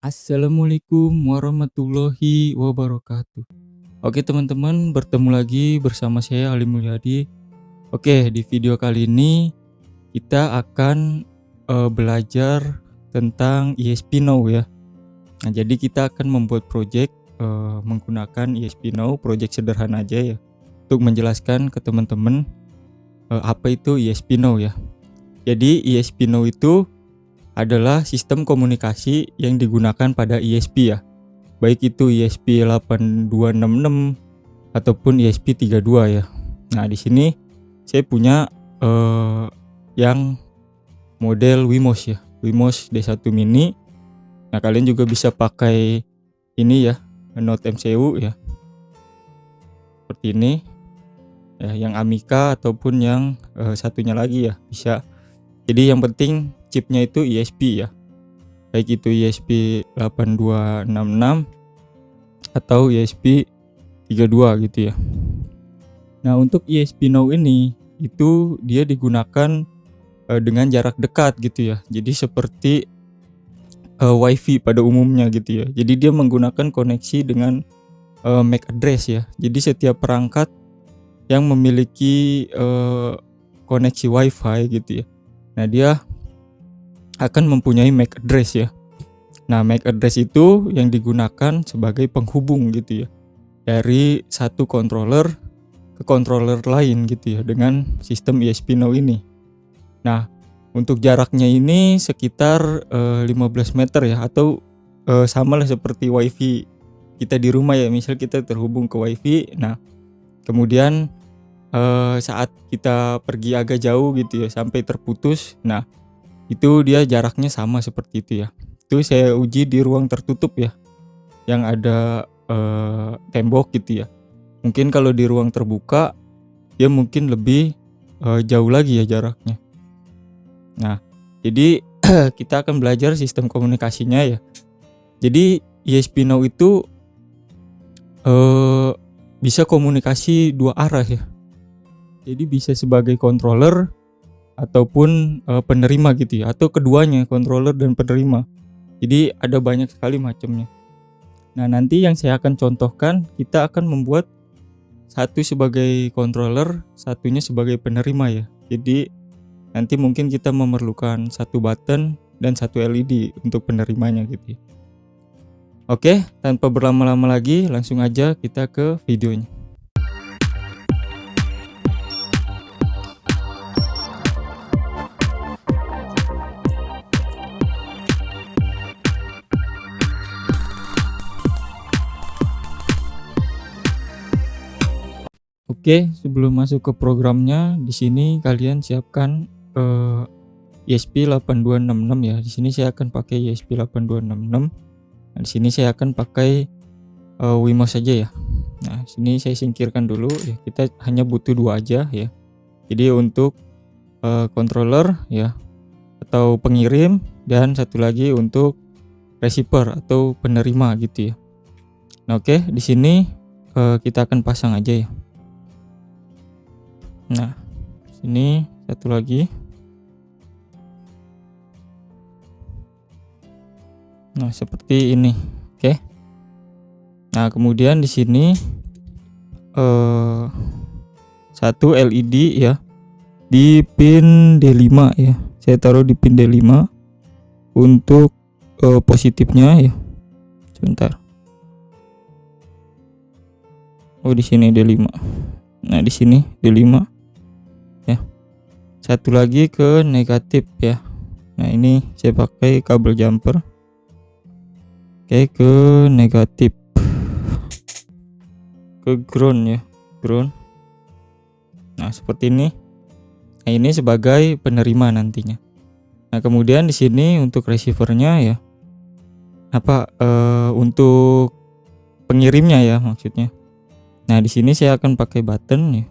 Assalamualaikum warahmatullahi wabarakatuh. Oke teman-teman, bertemu lagi bersama saya Ali Mulyadi. Oke, di video kali ini kita akan belajar tentang ESP Now ya. Nah, jadi kita akan membuat project menggunakan ESP Now, project sederhana aja ya, untuk menjelaskan ke teman-teman apa itu ESP Now ya. Jadi ESP Now itu adalah sistem komunikasi yang digunakan pada ESP ya. Baik itu ESP8266 ataupun ESP32 ya. Nah, di sini saya punya yang model Wemos ya, Wemos D1 Mini. Nah, kalian juga bisa pakai ini ya, Note MCU ya. Seperti ini. Ya, yang Amica ataupun yang satunya lagi ya, bisa. Jadi yang penting chipnya itu ESP ya. Baik itu ESP8266 atau ESP32 gitu ya. Nah, untuk ESP Now ini itu dia digunakan dengan jarak dekat gitu ya. Jadi seperti WiFi pada umumnya gitu ya. Jadi dia menggunakan koneksi dengan MAC address ya. Jadi setiap perangkat yang memiliki koneksi WiFi gitu ya. Nah, dia akan mempunyai MAC address ya. Nah, MAC address itu yang digunakan sebagai penghubung gitu ya, dari satu controller ke controller lain gitu ya, dengan sistem ESP Now ini. Nah, untuk jaraknya ini sekitar 15 meter ya, atau sama lah seperti WiFi kita di rumah ya. Misal kita terhubung ke WiFi, nah kemudian saat kita pergi agak jauh gitu ya, sampai terputus, nah itu dia jaraknya sama seperti itu ya. Itu saya uji di ruang tertutup ya, yang ada tembok gitu ya. Mungkin kalau di ruang terbuka dia mungkin lebih jauh lagi ya jaraknya. Nah, jadi kita akan belajar sistem komunikasinya ya. Jadi ESP Now itu bisa komunikasi dua arah ya. Jadi bisa sebagai controller ataupun penerima gitu ya, atau keduanya, controller dan penerima. Jadi ada banyak sekali macamnya. Nah, nanti yang saya akan contohkan, kita akan membuat satu sebagai controller, satunya sebagai penerima ya. Jadi nanti mungkin kita memerlukan satu button dan satu LED untuk penerimanya gitu ya. Oke, tanpa berlama-lama lagi, langsung aja kita ke videonya. Oke, sebelum masuk ke programnya, di sini kalian siapkan ESP8266 ya. Di sini saya akan pakai ESP8266. Nah, di sini saya akan pakai Wemos saja ya. Nah, sini saya singkirkan dulu ya. Kita hanya butuh dua aja ya. Jadi untuk controller ya, atau pengirim, dan satu lagi untuk receiver atau penerima gitu ya. Nah, oke, di sini kita akan pasang aja ya. Nah, sini satu lagi. Nah, seperti ini. Oke. Nah, kemudian di sini satu LED ya di pin D5 ya. Saya taruh di pin D5 untuk positifnya ya. Sebentar. Oh, di sini D5. Nah, di sini D5 ya. Satu lagi ke negatif ya. Nah, ini saya pakai kabel jumper. Oke, ke negatif. Ke ground ya, ground. Nah, seperti ini. Nah, ini sebagai penerima nantinya. Nah, kemudian di sini untuk receivernya ya, untuk pengirimnya ya maksudnya. Nah, di sini saya akan pakai button ya.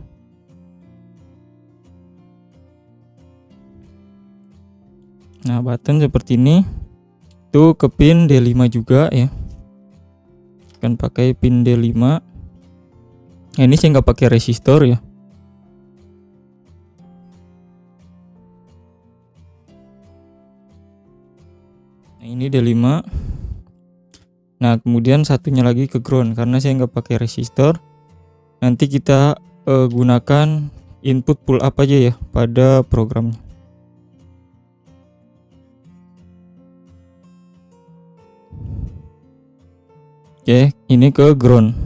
Nah, button seperti ini. Itu ke pin D5 juga ya. Akan pakai pin D5. Nah, ini saya nggak pakai resistor ya. Nah, ini D5. Nah kemudian satunya lagi ke ground, karena saya nggak pakai resistor. Nanti kita gunakan input pull up aja ya pada programnya. Oke, ini ke ground.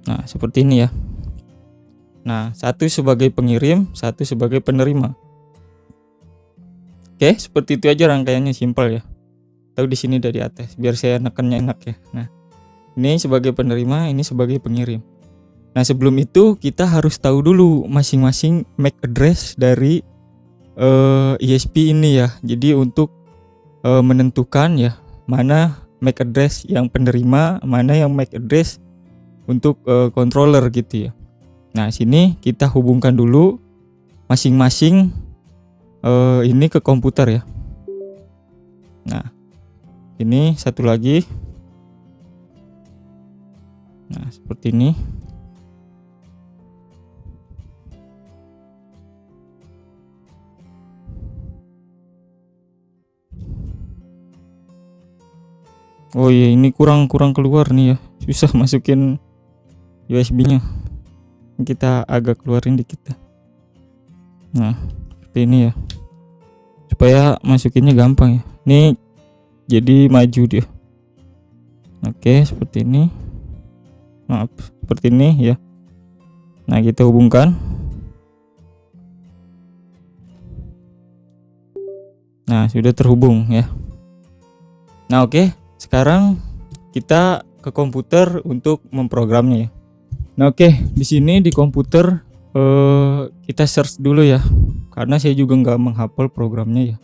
Nah seperti ini ya. Nah satu sebagai pengirim, satu sebagai penerima. Oke, seperti itu aja rangkaiannya, simpel ya. Tahu di sini dari atas biar saya nekannya enak ya. Nah ini sebagai penerima, ini sebagai pengirim. Nah sebelum itu kita harus tahu dulu masing-masing MAC address dari ESP ini ya. Jadi untuk menentukan ya mana MAC address yang penerima, mana yang MAC address untuk controller gitu ya. Nah sini kita hubungkan dulu masing-masing ini ke komputer ya. Nah ini satu lagi. Nah seperti ini. Oh iya, ini kurang keluar nih ya, susah masukin USB-nya. Kita agak keluarin dikit ya. Nah seperti ini ya, supaya masukinnya gampang ya. Ini jadi maju dia. Oke seperti ini. Maaf, seperti ini ya. Nah kita hubungkan. Nah sudah terhubung ya. Nah oke, sekarang kita ke komputer untuk memprogramnya ya. Nah oke, di sini di komputer kita search dulu ya, karena saya juga nggak menghafal programnya ya.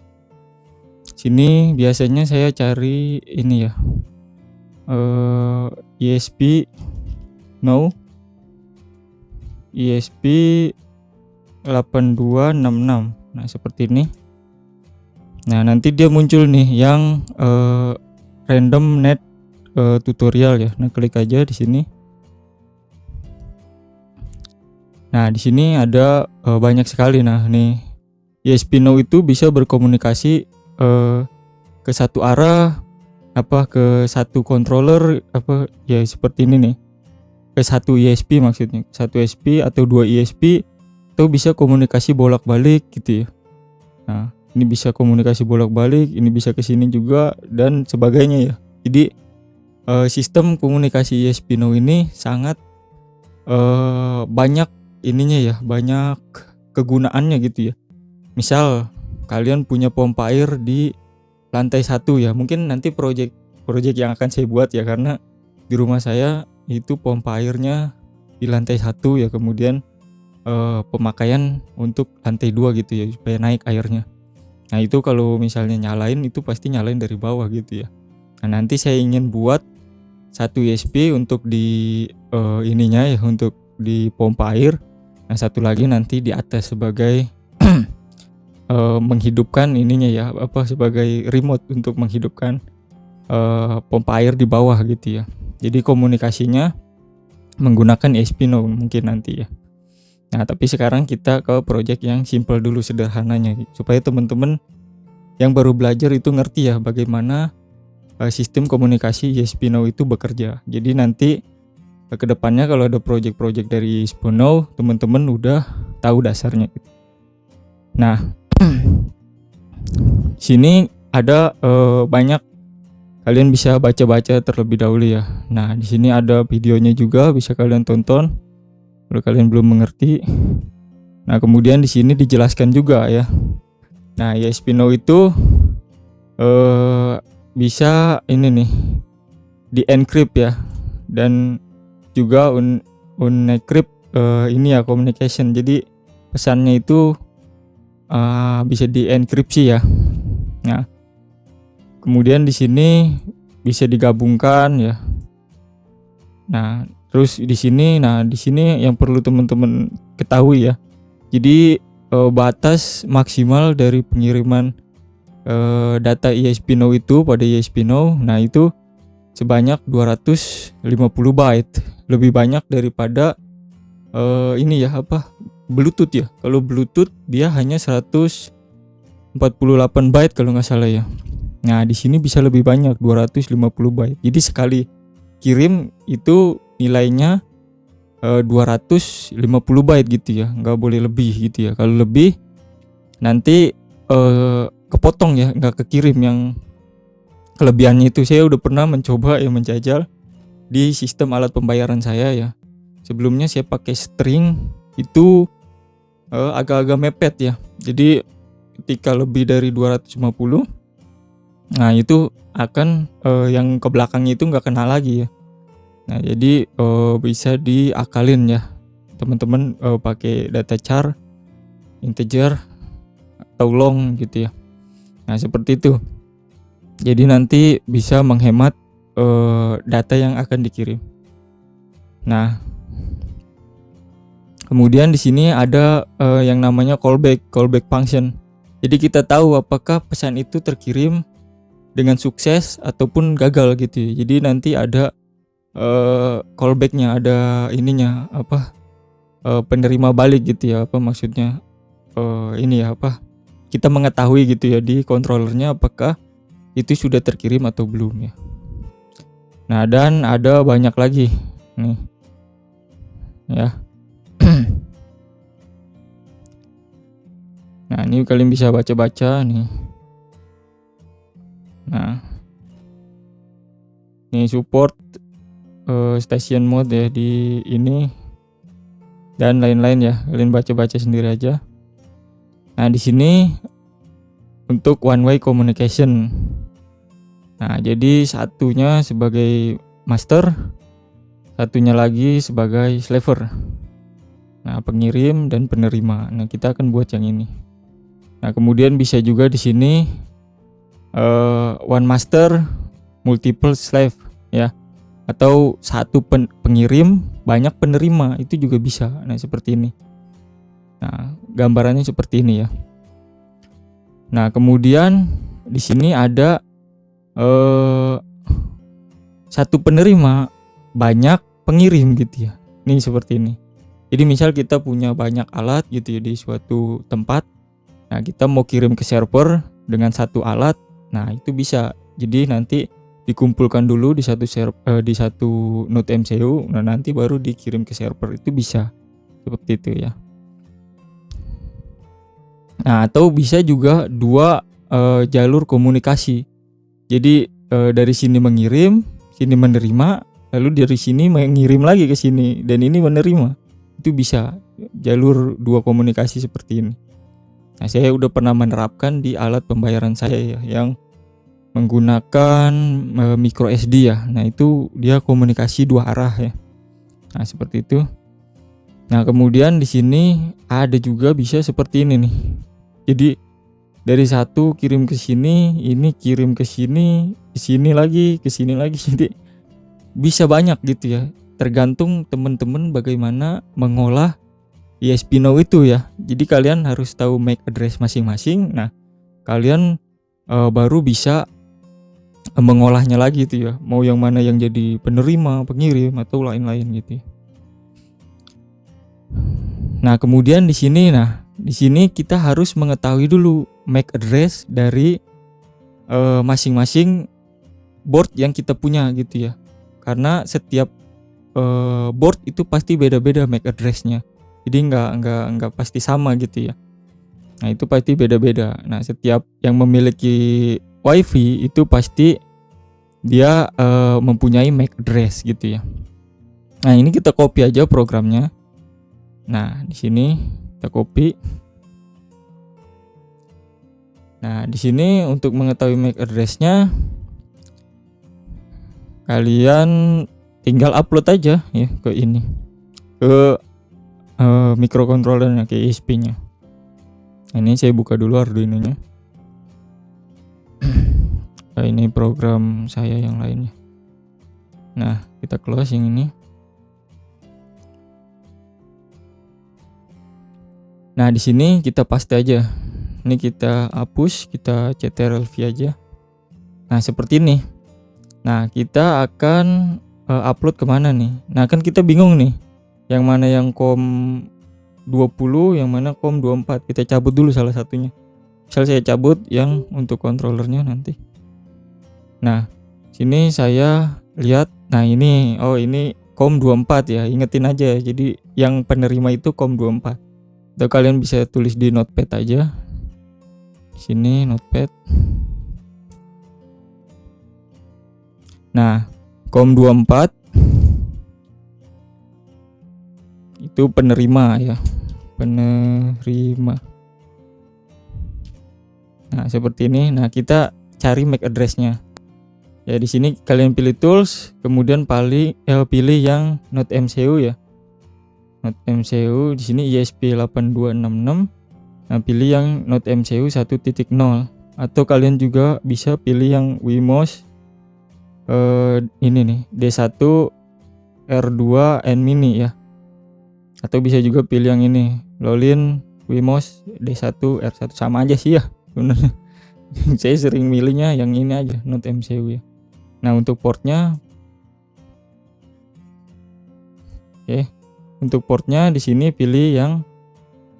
Sini biasanya saya cari ini ya, ESP no ESP 8266. Nah seperti ini. Nah nanti dia muncul nih yang random net tutorial ya. Nah klik aja di sini. Nah di sini ada banyak sekali. Nah nih ESP no itu bisa berkomunikasi ke satu arah, ke satu controller ya, seperti ini nih, ke satu ESP maksudnya, satu ESP atau dua ESP, atau bisa komunikasi bolak-balik gitu ya. Nah ini bisa komunikasi bolak-balik, ini bisa ke sini juga dan sebagainya ya. Jadi sistem komunikasi ESP no ini sangat banyak ininya ya, banyak kegunaannya gitu ya. Misal kalian punya pompa air di lantai 1 ya, mungkin nanti project yang akan saya buat ya, karena di rumah saya itu pompa airnya di lantai 1 ya, kemudian pemakaian untuk lantai 2 gitu ya, supaya naik airnya. Nah itu kalau misalnya nyalain itu pasti nyalain dari bawah gitu ya. Nah nanti saya ingin buat satu ESP untuk di ininya ya, untuk di pompa air. Nah satu lagi nanti di atas sebagai menghidupkan ininya ya, sebagai remote untuk menghidupkan pompa air di bawah gitu ya. Jadi komunikasinya menggunakan ESP no mungkin nanti ya. Nah tapi sekarang kita ke project yang simple dulu, sederhananya, supaya teman-teman yang baru belajar itu ngerti ya bagaimana sistem komunikasi ESP no itu bekerja. Jadi nanti kedepannya kalau ada project dari ESP no, teman-teman udah tahu dasarnya. Nah sini ada banyak, kalian bisa baca-baca terlebih dahulu ya. Nah di sini ada videonya juga, bisa kalian tonton kalau kalian belum mengerti. Nah kemudian di sini dijelaskan juga ya. Nah ESP no itu bisa ini nih di encrypt ya, dan juga unencrypt ini ya, communication. Jadi pesannya itu bisa dienkripsi ya. Nah kemudian di sini bisa digabungkan ya. Nah terus di sini yang perlu teman-teman ketahui ya. Jadi batas maksimal dari pengiriman data ESP no itu pada ESP no, nah itu sebanyak 250 byte, lebih banyak daripada ini ya, Bluetooth ya. Kalau Bluetooth dia hanya 148 byte kalau nggak salah ya. Nah, di sini bisa lebih banyak 250 byte. Jadi sekali kirim itu nilainya 250 byte gitu ya, nggak boleh lebih gitu ya. Kalau lebih nanti kepotong ya, nggak kekirim yang kelebihannya itu. Saya udah pernah mencoba menjajal di sistem alat pembayaran saya ya. Sebelumnya saya pakai string itu agak-agak mepet ya. Jadi ketika lebih dari 250, nah itu akan yang ke belakangnya itu nggak kena lagi ya. Nah, jadi bisa diakalin ya teman-teman, pakai data char, integer atau long gitu ya. Nah, seperti itu. Jadi nanti bisa menghemat data yang akan dikirim. Nah, kemudian di sini ada yang namanya callback function. Jadi kita tahu apakah pesan itu terkirim dengan sukses ataupun gagal gitu ya. Jadi nanti ada callbacknya, ada ininya penerima balik gitu ya, apa maksudnya ini ya, apa kita mengetahui gitu ya di controllernya apakah itu sudah terkirim atau belum ya. Nah, dan ada banyak lagi nih ya. Nah, ini kalian bisa baca-baca nih. Nah, ini support station mode ya di ini dan lain-lain ya. Kalian baca-baca sendiri aja. Nah, di sini untuk one way communication. Nah, jadi satunya sebagai master, satunya lagi sebagai slaver. Nah, pengirim dan penerima. Nah, kita akan buat yang ini. Nah, kemudian bisa juga di sini one master multiple slave ya, atau satu pengirim banyak penerima, itu juga bisa. Nah, seperti ini. Nah, gambarannya seperti ini ya. Nah, kemudian di sini ada satu penerima banyak pengirim gitu ya. Ini seperti ini. Jadi misal kita punya banyak alat gitu ya di suatu tempat. Nah, kita mau kirim ke server dengan satu alat. Nah, itu bisa. Jadi nanti dikumpulkan dulu di satu node MCU. Nah, nanti baru dikirim ke server. Itu bisa. Seperti itu ya. Nah, atau bisa juga dua jalur komunikasi. Jadi dari sini mengirim, sini menerima, lalu dari sini mengirim lagi ke sini dan ini menerima. Itu bisa jalur dua komunikasi seperti ini. Nah, saya udah pernah menerapkan di alat pembayaran saya ya, yang menggunakan micro SD ya. Nah, itu dia komunikasi dua arah ya. Nah, seperti itu. Nah, kemudian di sini ada juga bisa seperti ini nih. Jadi dari satu kirim ke sini, ini kirim ke sini lagi, ke sini lagi. Jadi bisa banyak gitu ya. Tergantung teman-teman bagaimana mengolah ESP-NOW itu ya. Jadi kalian harus tahu MAC address masing-masing. Nah, kalian baru bisa mengolahnya lagi gitu ya. Mau yang mana yang jadi penerima, pengirim atau lain-lain gitu ya. Nah, kemudian di sini kita harus mengetahui dulu MAC address dari masing-masing board yang kita punya gitu ya. Karena setiap board itu pasti beda-beda MAC address-nya. Jadi nggak pasti sama gitu ya. Nah, itu pasti beda-beda. Nah, setiap yang memiliki WiFi itu pasti dia mempunyai MAC address gitu ya. Nah, ini kita copy aja programnya. Nah, di sini kita copy. Nah, di sini untuk mengetahui MAC address-nya kalian tinggal upload aja ya ke ini, ke microcontroller-nya, ke ESP-nya. Nah, ini saya buka dulu Arduino-nya. Nah, ini program saya yang lainnya. Nah, kita close yang ini. Nah, di sini kita paste aja. Ini kita hapus, kita ctrl-v aja. Nah, seperti ini. Nah, kita akan upload kemana nih? Nah, kan kita bingung nih. Yang mana yang COM20, yang mana COM24. Kita cabut dulu salah satunya. Misal saya cabut yang untuk controllernya nanti. Nah, sini saya lihat, nah ini COM24 ya, ingetin aja. Jadi yang penerima itu COM24. Atau kalian bisa tulis di notepad aja. Di sini notepad. Nah, COM24 itu penerima ya. Penerima. Nah, seperti ini. Nah, kita cari MAC address-nya. Ya, di sini kalian pilih tools, kemudian pilih yang Node MCU ya. Node MCU di sini ESP8266. Nah, pilih yang Node MCU 1.0 atau kalian juga bisa pilih yang Wemos ini nih D1 R2 N mini ya. Atau bisa juga pilih yang ini Lolin Wemos D1 R1, sama aja sih ya sebenarnya. Saya sering milihnya yang ini aja, Node MCU ya. Nah, untuk portnya, untuk portnya di sini pilih yang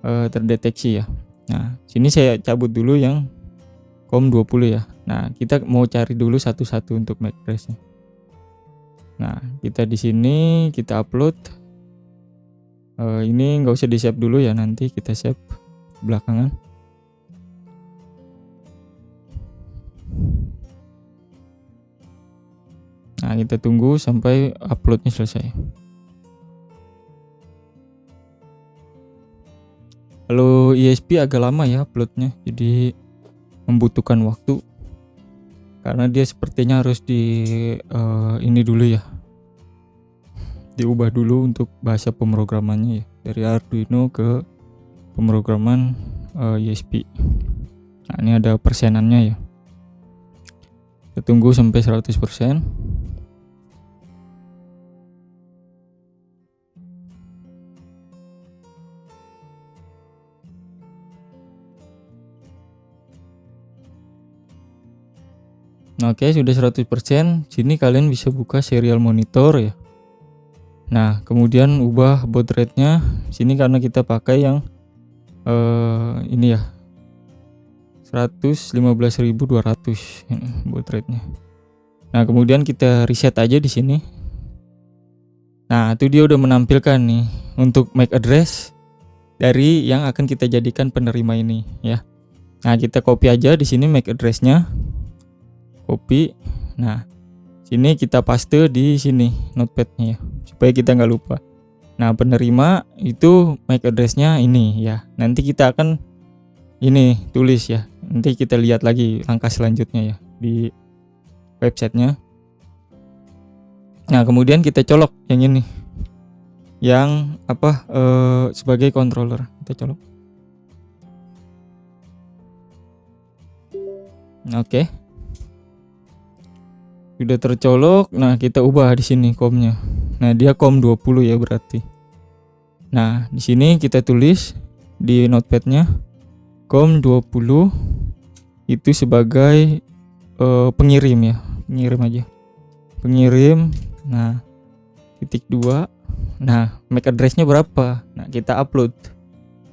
terdeteksi ya. Nah, sini saya cabut dulu yang COM20 ya. Nah, kita mau cari dulu satu-satu untuk MAC address-nya. Nah, kita di sini kita upload. Ini nggak usah di-save dulu ya, nanti kita save belakangan. Nah, kita tunggu sampai uploadnya selesai. Kalau ESP agak lama ya uploadnya, jadi membutuhkan waktu karena dia sepertinya harus ini dulu ya, diubah dulu untuk bahasa pemrogramannya ya, dari Arduino ke pemrograman ESP. Nah, ini ada persenannya ya. Kita tunggu sampai 100%. Nah, oke, sudah 100%. Sini kalian bisa buka serial monitor ya. Nah, kemudian ubah baud rate-nya. Sini karena kita pakai yang ini ya, 115.200 baud rate-nya. Nah, kemudian kita reset aja di sini. Nah, itu dia udah menampilkan nih untuk MAC address dari yang akan kita jadikan penerima ini ya. Nah, kita copy aja di sini MAC address-nya. Copy. Nah, sini kita paste di sini notepad-nya ya, supaya kita nggak lupa. Nah, penerima itu MAC address-nya ini ya. Nanti kita akan ini tulis ya. Nanti kita lihat lagi langkah selanjutnya ya di websitenya. Nah, kemudian kita colok yang ini, yang sebagai controller. Kita colok. Oke. Sudah tercolok. Nah, kita ubah di sini COM-nya. Nah, dia COM20 ya berarti. Nah, di sini kita tulis di notepad-nya COM20 itu sebagai pengirim ya. Pengirim aja. Pengirim. Nah, -2. Nah, MAC address-nya berapa? Nah, kita upload.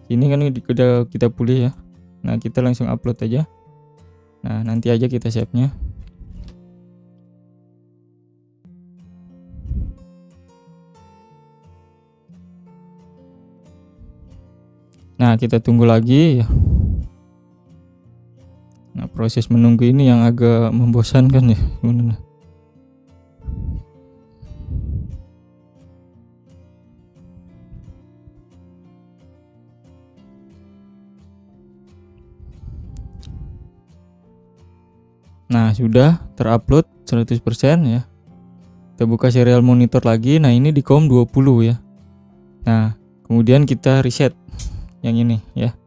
Ini kan udah kita pilih ya. Nah, kita langsung upload aja. Nah, nanti aja kita save-nya. Nah, kita tunggu lagi ya. Nah, proses menunggu ini yang agak membosankan ya sebenarnya. Nah, sudah terupload 100% ya. Kita buka serial monitor lagi. Nah, ini di COM20 ya. Nah, kemudian kita reset yang ini ya.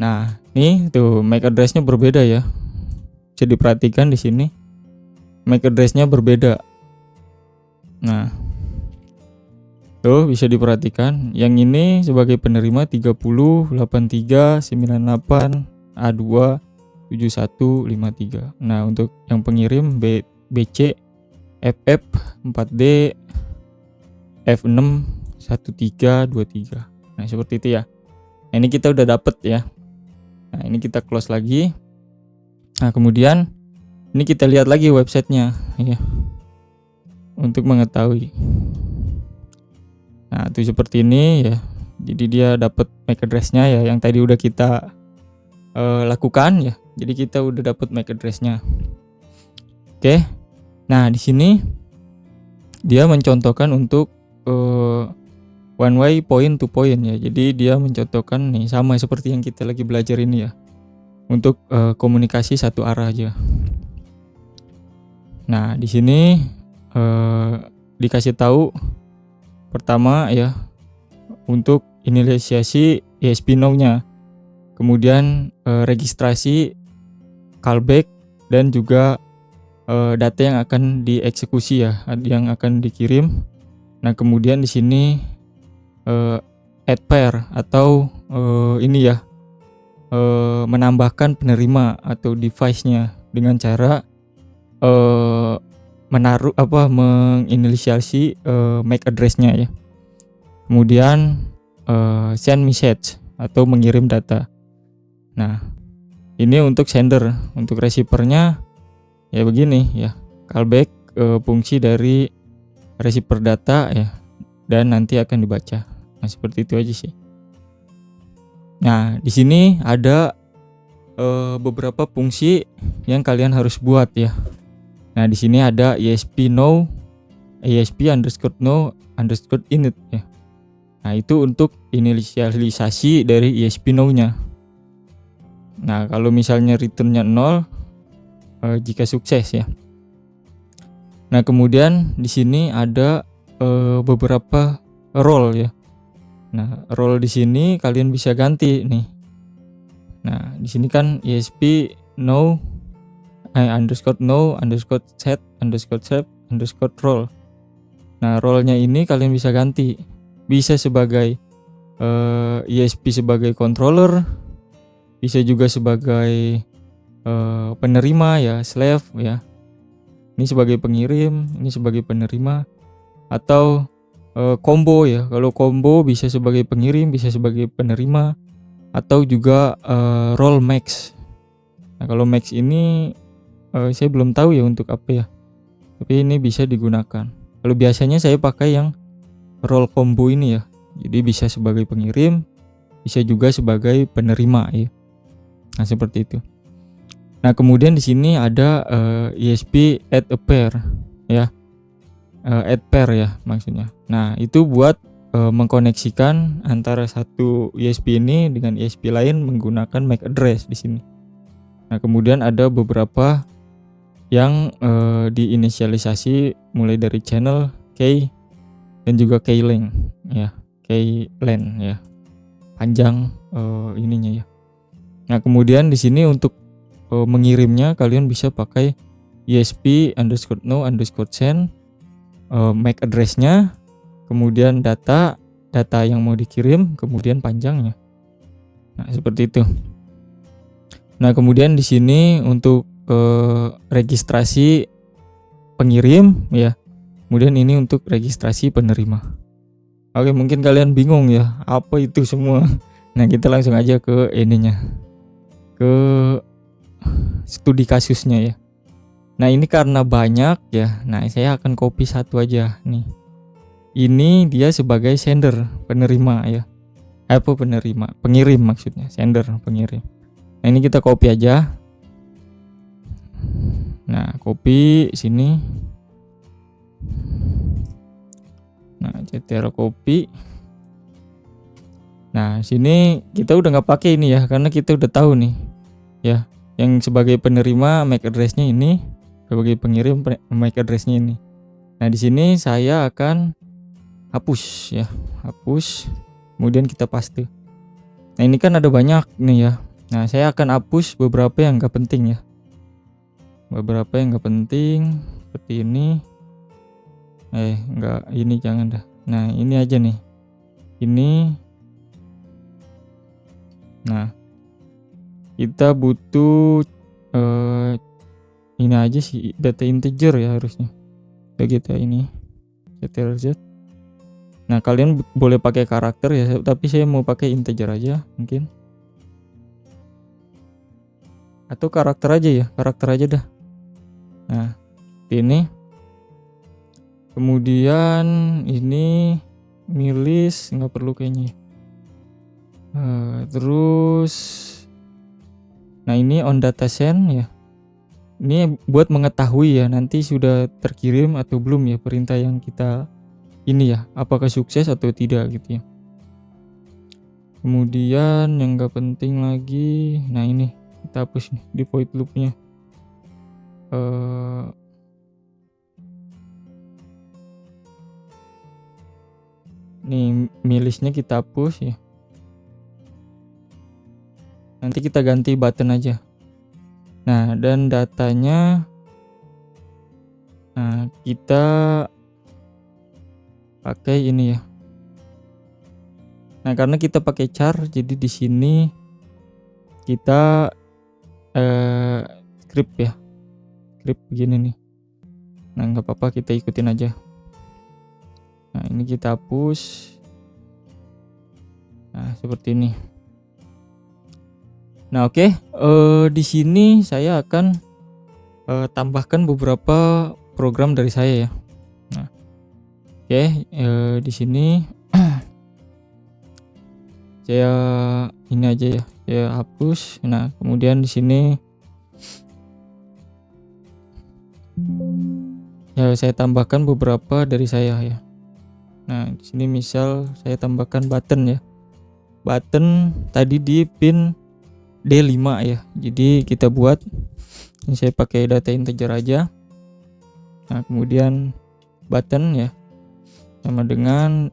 Nah, nih tuh MAC address-nya berbeda ya. Bisa diperhatikan di sini. MAC address-nya berbeda. Nah, tuh bisa diperhatikan. Yang ini sebagai penerima 308398 A2 7153. Nah, untuk yang pengirim BC FF 4D F6 1323. Nah, seperti itu ya. Nah, ini kita udah dapet ya. Nah, ini kita close lagi. Nah, kemudian Ini kita lihat lagi websitenya ya, untuk mengetahui. Nah, itu seperti ini ya. Jadi dia dapat MAC address-nya ya, yang tadi udah kita lakukan ya. Jadi kita udah dapat MAC address-nya. Oke. Nah, di sini dia mencontohkan untuk one way point to point ya. Jadi dia mencontohkan nih sama seperti yang kita lagi belajar ini ya. Untuk komunikasi satu arah aja. Nah, di sini dikasih tahu pertama ya, untuk inisiasi ESP now-nya. Kemudian registrasi, callback, dan juga data yang akan dieksekusi ya, yang akan dikirim. Nah, kemudian di sini add pair atau ini ya, menambahkan penerima atau device-nya dengan cara menginisiasi MAC address-nya ya. Kemudian send message atau mengirim data. Nah, ini untuk sender. Untuk receiver-nya ya begini ya, callback fungsi dari receiver data ya, dan nanti akan dibaca. Nah, seperti itu aja sih. Nah, di sini ada beberapa fungsi yang kalian harus buat ya. Nah, di sini ada ESP now, ESP_now_init ya. Nah, itu untuk inisialisasi dari ESP now-nya. Nah, kalau misalnya return-nya 0 jika sukses ya. Nah, kemudian di sini ada beberapa role ya. Nah, role di sini kalian bisa ganti nih. Nah, di sini kan ESP now _now_set_role. Nah, role-nya ini kalian bisa ganti. Bisa sebagai ESP sebagai controller, bisa juga sebagai penerima ya, slave ya. Ini sebagai pengirim, ini sebagai penerima, atau combo ya. Kalau combo bisa sebagai pengirim, bisa sebagai penerima, atau juga role max. Nah, kalau max ini saya belum tahu ya untuk apa ya, tapi ini bisa digunakan. Kalau biasanya saya pakai yang role combo ini ya, jadi bisa sebagai pengirim, bisa juga sebagai penerima ya. Nah, seperti itu. Nah, kemudian di sini ada ESP add a pair ya, add pair ya maksudnya. Nah, itu buat mengkoneksikan antara satu ESP ini dengan ESP lain menggunakan MAC address di sini. Nah, kemudian ada beberapa yang diinisialisasi mulai dari channel, key, dan juga key-length ya, key-length ya, panjang ininya ya. Nah, kemudian di sini untuk mengirimnya kalian bisa pakai ESP_now_send MAC address-nya, kemudian data yang mau dikirim, kemudian panjangnya. Nah, seperti itu. Nah, kemudian di sini untuk registrasi pengirim ya. Kemudian ini untuk registrasi penerima. Oke, mungkin kalian bingung ya, apa itu semua. Nah, kita langsung aja ke ininya. Ke studi kasusnya ya. Nah, ini karena banyak ya. Nah, saya akan copy satu aja nih. Ini dia sebagai sender, penerima ya. Penerima, pengirim maksudnya, sender, pengirim. Nah, ini kita copy aja. Nah, copy sini. Nah, ctrl copy. Nah, sini kita udah nggak pakai ini ya, karena kita udah tahu nih ya, yang sebagai penerima MAC address-nya ini, sebagai pengirim MAC address-nya ini. Nah, di sini saya akan hapus ya, hapus. Kemudian kita paste. Nah, ini kan ada banyak nih ya. Nah, saya akan hapus beberapa yang nggak penting ya. Beberapa yang nggak penting seperti ini. Nggak, ini jangan dah. Nah, ini aja nih. Ini. Nah, kita butuh ini aja sih, data integer ya harusnya. Kita ini ctrl-z. Nah, kalian boleh pakai karakter ya, tapi saya mau pakai integer aja mungkin. Atau karakter aja ya, karakter aja dah. Nah, ini. Kemudian ini milis nggak perlu kayaknya. Terus, nah ini on data send ya. Ini buat mengetahui ya nanti sudah terkirim atau belum ya perintah yang kita ini ya, apakah sukses atau tidak gitu ya. Kemudian yang nggak penting lagi, nah ini kita hapus nih di void loopnya. Nih milisnya kita hapus ya. Nanti kita ganti button aja. Nah, dan datanya kita pakai ini ya. Nah, karena kita pakai char, jadi di sini kita script ya. Script begini nih. Nah, nggak apa-apa, kita ikutin aja. Nah, ini kita hapus. Nah, seperti ini. Nah, oke. Di sini saya akan tambahkan beberapa program dari saya ya. Nah, oke. Di sini saya ini aja ya. Saya hapus. Nah, kemudian di sini ya saya tambahkan beberapa dari saya ya. Nah, di sini misal saya tambahkan button ya. Button tadi di pin D5 ya. Jadi kita buat ini, saya pakai data integer aja. Nah, kemudian button ya. Sama dengan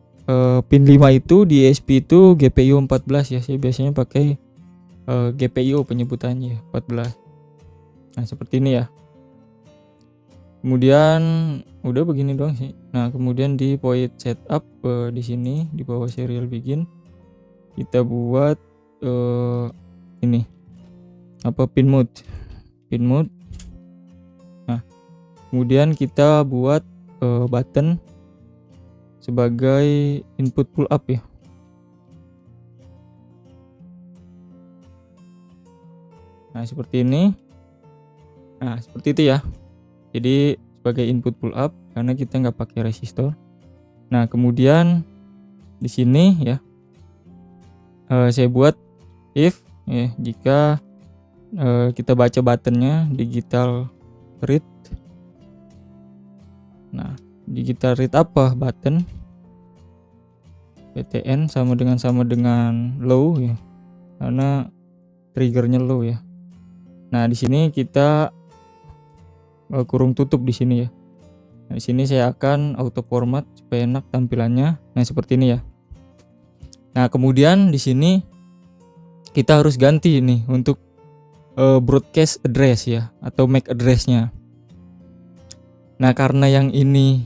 pin 5 itu di ESP itu GPIO 14 ya. Saya biasanya pakai GPIO penyebutannya 14. Nah, seperti ini ya. Kemudian udah begini doang sih. Nah, kemudian di void setup di sini di bawah serial begin kita buat ini apa pin mode. Nah, kemudian kita buat button sebagai input pull up ya. Nah, seperti ini. Nah, seperti itu ya. Jadi sebagai input pull up karena kita nggak pakai resistor. Nah, kemudian di sini ya saya buat if ya, jika kita baca buttonnya digital read. Nah, digital read apa button? PTN sama dengan low ya, karena triggernya low ya. Nah, di sini kita kurung tutup di sini ya. Nah, di sini saya akan auto format supaya enak tampilannya. Nah, seperti ini ya. Nah, kemudian di sini kita harus ganti nih untuk broadcast address ya atau MAC address-nya. Nah, karena yang ini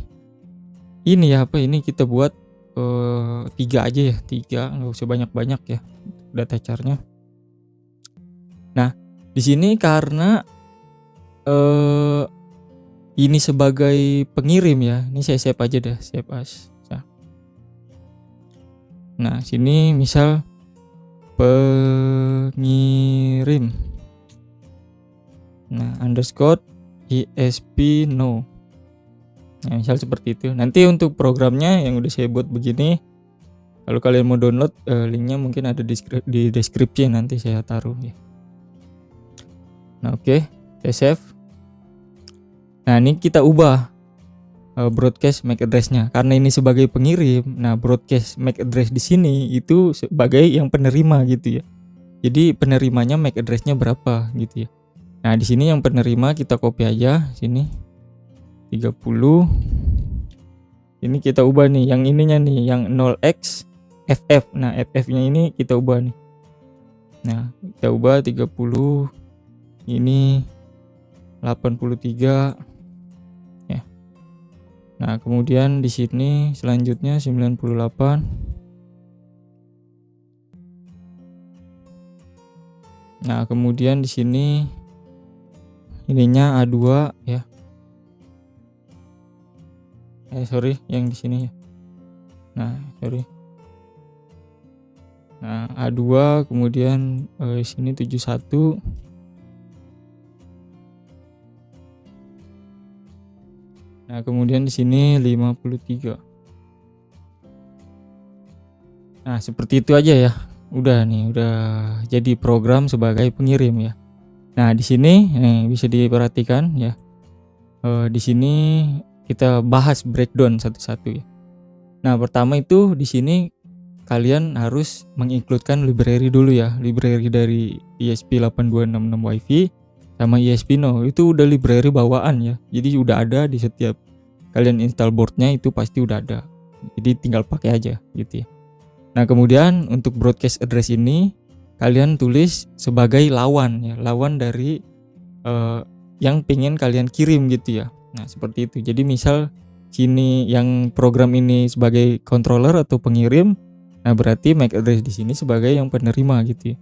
ya apa ini kita buat 3 aja ya, 3 nggak usah banyak-banyak ya data char-nya. Nah, di sini karena ini sebagai pengirim ya, ini saya save aja dah, save as. Nah, sini misal pengirim. Nah, underscore ESP no. Nah, misal seperti itu. Nanti untuk programnya yang udah saya buat begini, kalau kalian mau download linknya mungkin ada di deskripsi, nanti saya taruh ya. Nah, oke, saya save. Nah, ini kita ubah broadcast MAC address-nya karena ini sebagai pengirim. Nah, broadcast MAC address di sini itu sebagai yang penerima gitu ya. Jadi penerimanya MAC address-nya berapa gitu ya. Nah, di sini yang penerima kita copy aja sini 30. Ini kita ubah nih yang ininya nih yang 0x FF. Nah, FF-nya ini kita ubah nih. Nah, kita ubah 30 ini 83. Nah, kemudian di sini selanjutnya 98. Nah, kemudian di sini ininya A2 ya. Sorry, yang di sini ya. Nah, sorry. Nah, A2 kemudian sini 71. Nah, kemudian di sini 53. Nah, seperti itu aja ya. Udah nih, udah jadi program sebagai pengirim ya. Nah, di sini bisa diperhatikan ya. Di sini kita bahas breakdown satu-satu ya. Nah, pertama itu di sini kalian harus mengincludekan library dulu ya. Library dari ESP8266 Wi-Fi sama ESP-No itu udah library bawaan ya. Jadi udah ada di setiap kalian install boardnya, itu pasti udah ada. Jadi tinggal pakai aja gitu ya. Nah, kemudian untuk broadcast address ini kalian tulis sebagai lawan ya, lawan dari yang pengen kalian kirim gitu ya. Nah, seperti itu. Jadi misal sini yang program ini sebagai controller atau pengirim, nah berarti MAC address di sini sebagai yang penerima gitu ya.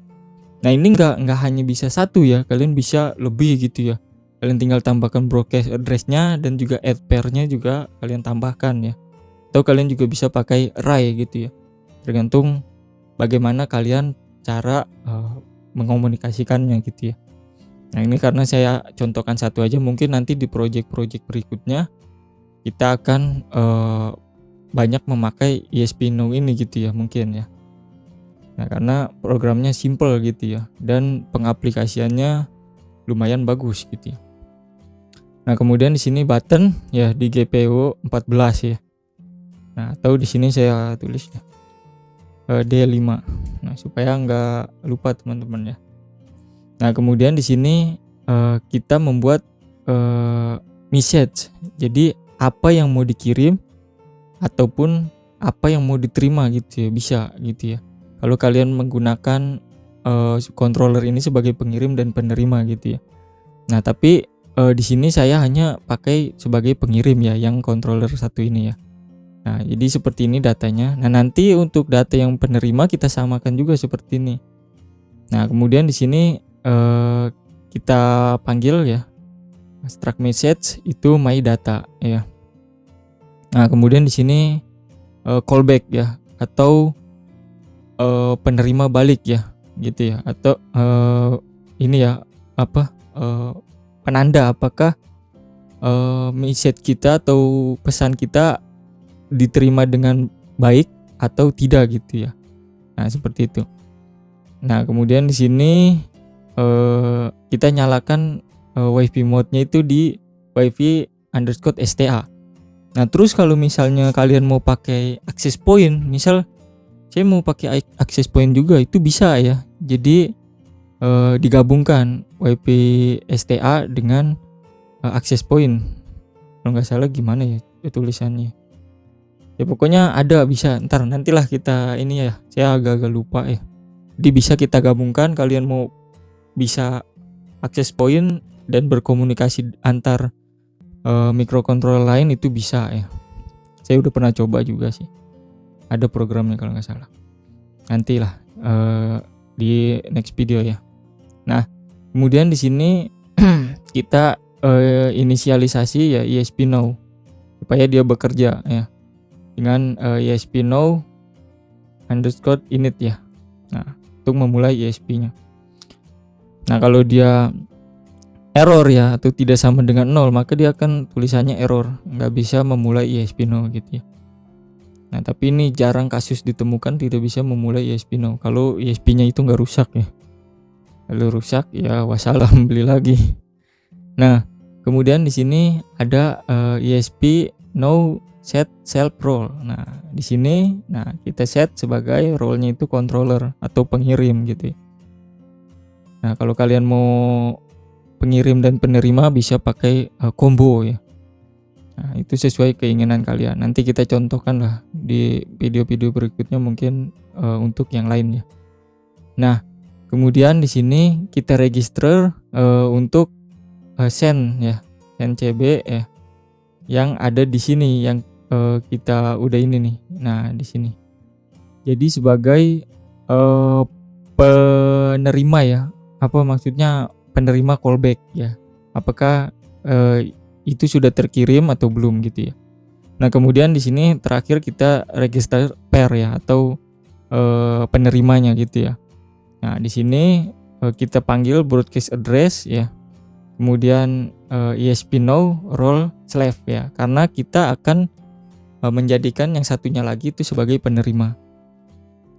Nah, ini nggak hanya bisa satu ya, kalian bisa lebih gitu ya. Kalian tinggal tambahkan broadcast address-nya dan juga add pair-nya juga kalian tambahkan ya. Atau kalian juga bisa pakai array gitu ya. Tergantung bagaimana kalian cara mengomunikasikannya gitu ya. Nah, ini karena saya contohkan satu aja, mungkin nanti di project-project berikutnya kita akan banyak memakai ESP-No ini gitu ya mungkin ya. Nah, karena programnya simple gitu ya dan pengaplikasiannya lumayan bagus gitu ya. Nah, kemudian di sini button ya di GPIO 14 ya. Nah, atau di sini saya tulis ya D5. Nah, supaya nggak lupa teman-teman ya. Nah, kemudian di sini kita membuat message. Jadi apa yang mau dikirim ataupun apa yang mau diterima gitu ya, bisa gitu ya. Kalau kalian menggunakan controller ini sebagai pengirim dan penerima gitu ya. Nah, tapi di sini saya hanya pakai sebagai pengirim ya, yang controller satu ini ya. Nah, jadi seperti ini datanya. Nah, nanti untuk data yang penerima kita samakan juga seperti ini. Nah, kemudian di sini kita panggil ya struct message itu my data ya. Nah, kemudian di sini callback ya, atau penerima balik ya gitu ya, atau ini ya apa penanda apakah message kita atau pesan kita diterima dengan baik atau tidak gitu ya. Nah, seperti itu. Nah, kemudian di sini kita nyalakan Wi-Fi mode-nya itu di Wi-Fi_STA. Nah, terus kalau misalnya kalian mau pakai access point, misal saya mau pakai access point juga, itu bisa ya. Jadi digabungkan Wi-Fi STA dengan access point. Kalau nggak salah gimana ya tulisannya. Ya pokoknya ada, bisa, nantilah kita ini ya, saya agak-agak lupa ya. Jadi bisa kita gabungkan, kalian mau bisa access point dan berkomunikasi antar microcontroller lain itu bisa ya. Saya udah pernah coba juga sih, ada programnya kalau nggak salah. Nantilah di next video ya. Nah, kemudian di sini kita inisialisasi ya ESP-No supaya dia bekerja ya dengan ESP-No _init ya. Nah, untuk memulai ESP-nya. Nah, kalau dia error ya atau tidak sama dengan 0, maka dia akan tulisannya error, nggak bisa memulai ESP-No gitu ya. Nah, tapi ini jarang kasus ditemukan tidak bisa memulai ESP-No kalau ESP-nya itu nggak rusak ya. Kalau rusak ya wassalam, beli lagi. Nah, kemudian di sini ada ESP-No set self role. Nah, di sini kita set sebagai role-nya itu controller atau pengirim gitu ya. Nah, kalau kalian mau pengirim dan penerima bisa pakai combo ya. Nah, itu sesuai keinginan kalian. Nanti kita contohkan lah di video-video berikutnya mungkin untuk yang lain ya. Nah, kemudian di sini kita register untuk send ya, send CB ya, yang ada di sini yang kita udah ini nih. Nah, di sini. Jadi sebagai penerima ya. Apa maksudnya penerima callback ya. Apakah itu sudah terkirim atau belum gitu ya. Nah, kemudian di sini terakhir kita register pair ya, atau penerimanya gitu ya. Nah, di sini kita panggil broadcast address ya. Kemudian ESP Now role slave ya, karena kita akan menjadikan yang satunya lagi itu sebagai penerima.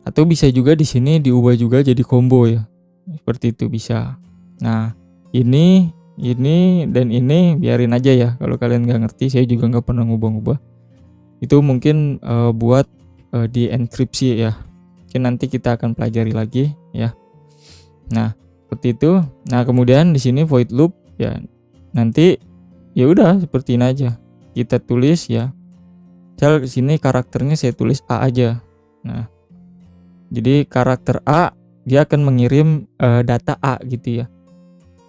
Atau bisa juga di sini diubah juga jadi combo ya, seperti itu bisa. Nah ini dan ini biarin aja ya, kalau kalian nggak ngerti, saya juga nggak pernah ngubah-ngubah. Itu mungkin buat di enkripsi ya, mungkin nanti kita akan pelajari lagi ya. Nah seperti itu. Nah kemudian di sini void loop ya, nanti ya udah seperti ini aja kita tulis ya. Misal di sini karakternya saya tulis A aja. Nah jadi karakter A dia akan mengirim data A gitu ya.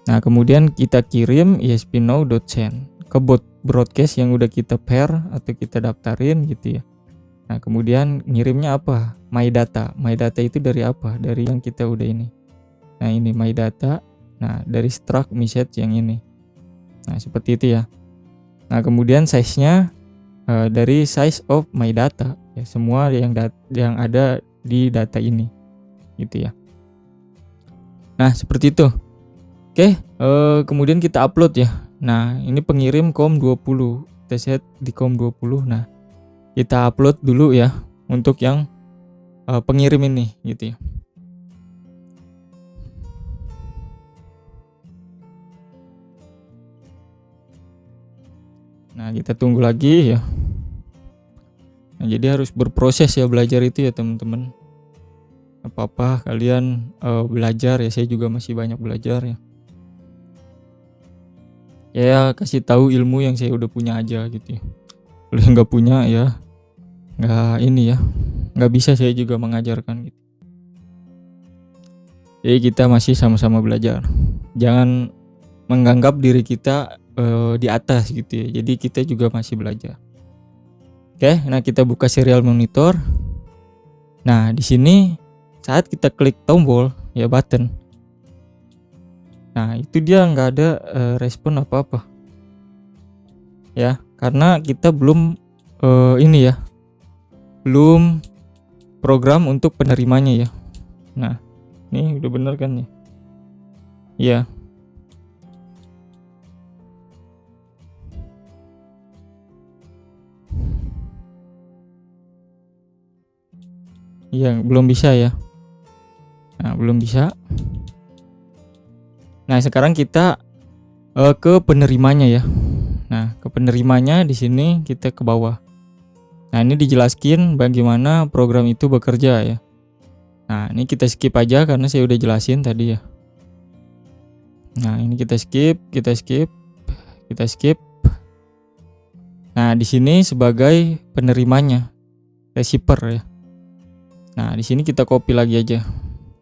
Nah kemudian kita kirim espnow.send ke bot broadcast yang udah kita pair atau kita daftarin gitu ya. Nah kemudian ngirimnya apa? My data. My data itu dari apa? Dari yang kita udah ini. Nah ini my data. Nah dari struct message yang ini. Nah seperti itu ya. Nah kemudian size-nya dari size of my data ya, semua yang ada di data ini gitu ya. Nah seperti itu. Oke, kemudian kita upload ya. Nah ini pengirim COM20, kita set di COM20. Nah kita upload dulu ya untuk yang pengirim ini gitu ya. Nah kita tunggu lagi ya. Nah jadi harus berproses ya belajar itu ya teman-teman. Apa-apa kalian belajar ya, saya juga masih banyak belajar ya. Ya kasih tahu ilmu yang saya udah punya aja gitu ya. Kalau yang nggak punya ya nggak ini ya, nggak bisa saya juga mengajarkan gitu. Jadi kita masih sama-sama belajar. Jangan menganggap diri kita di atas gitu ya. Jadi kita juga masih belajar. Oke, nah kita buka serial monitor. Nah di sini saat kita klik tombol ya button, nah itu dia nggak ada respon apa-apa ya, karena kita belum ini ya, belum program untuk penerimanya ya. Nah ini udah bener kan ya? Iya. Iya belum bisa ya. Nah belum bisa. Nah sekarang kita ke penerimanya ya. Nah ke penerimanya di sini kita ke bawah. Nah ini dijelaskan bagaimana program itu bekerja ya. Nah ini kita skip aja karena saya udah jelasin tadi ya. Nah ini kita skip. Nah di sini sebagai penerimanya, receiver ya. Nah di sini kita copy lagi aja.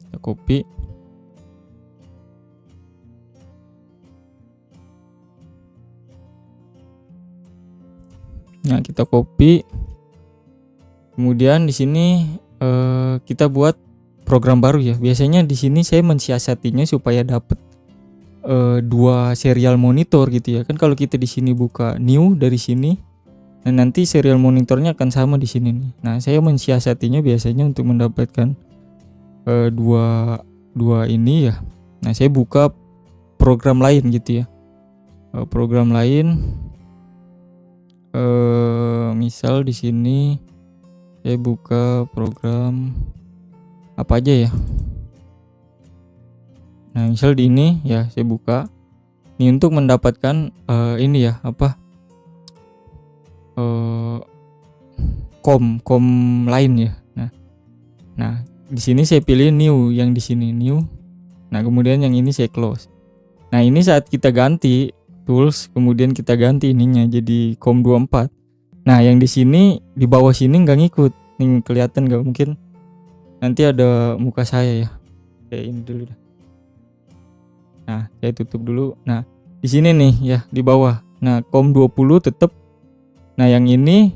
Kita copy. Nah kita copy. Kemudian di sini kita buat program baru ya. Biasanya di sini saya mensiasatinya supaya dapat 2 serial monitor gitu ya. Kan kalau kita di sini buka new dari sini, nah nanti serial monitornya akan sama di sini nih. Nah saya mensiasatinya biasanya untuk mendapatkan dua ini ya. Nah saya buka program lain gitu ya. Program lain. Misal di sini saya buka program apa aja ya. Nah misal di ini ya saya buka ini untuk mendapatkan ini ya apa com lain ya. Nah di sini saya pilih new, yang di sini new. Nah kemudian yang ini saya close. Nah ini saat kita ganti tools, kemudian kita ganti ininya jadi COM24. Nah yang di sini di bawah sini nggak ngikut, nih kelihatan nggak? Mungkin nanti ada muka saya ya. Kayak ini dulu dah. Nah saya tutup dulu. Nah di sini nih ya di bawah. Nah COM20 tetap. Nah yang ini,